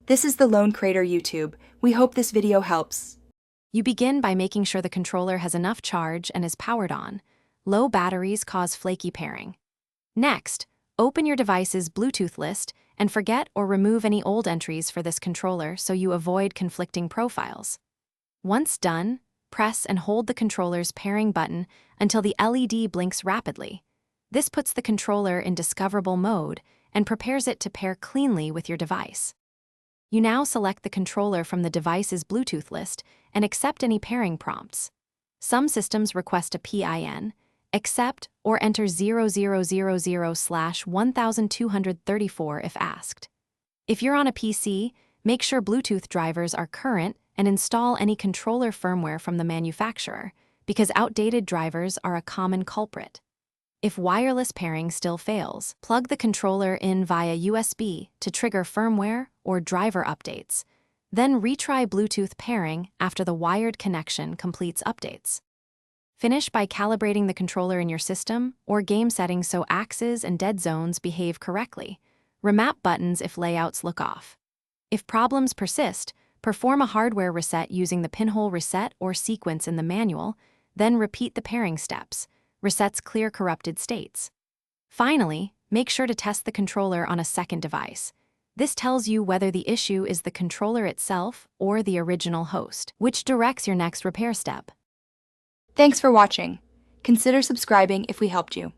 This is the Lone Crater YouTube. We hope this video helps. You begin by making sure the controller has enough charge and is powered on. Low batteries cause flaky pairing. Next, open your device's Bluetooth list and forget or remove any old entries for this controller so you avoid conflicting profiles. Once done, press and hold the controller's pairing button until the LED blinks rapidly. This puts the controller in discoverable mode and prepares it to pair cleanly with your device. You now select the controller from the device's Bluetooth list and accept any pairing prompts. Some systems request a PIN. Accept or enter 0000/1234 if asked. If you're on a PC, make sure Bluetooth drivers are current and install any controller firmware from the manufacturer, because outdated drivers are a common culprit. If wireless pairing still fails, plug the controller in via USB to trigger firmware or driver updates. Then retry Bluetooth pairing after the wired connection completes updates. Finish by calibrating the controller in your system or game settings so axes and dead zones behave correctly. Remap buttons if layouts look off. If problems persist, perform a hardware reset using the pinhole reset or sequence in the manual, then repeat the pairing steps. Resets clear corrupted states. Finally, make sure to test the controller on a second device. This tells you whether the issue is the controller itself or the original host, which directs your next repair step. Thanks for watching. Consider subscribing if we helped you.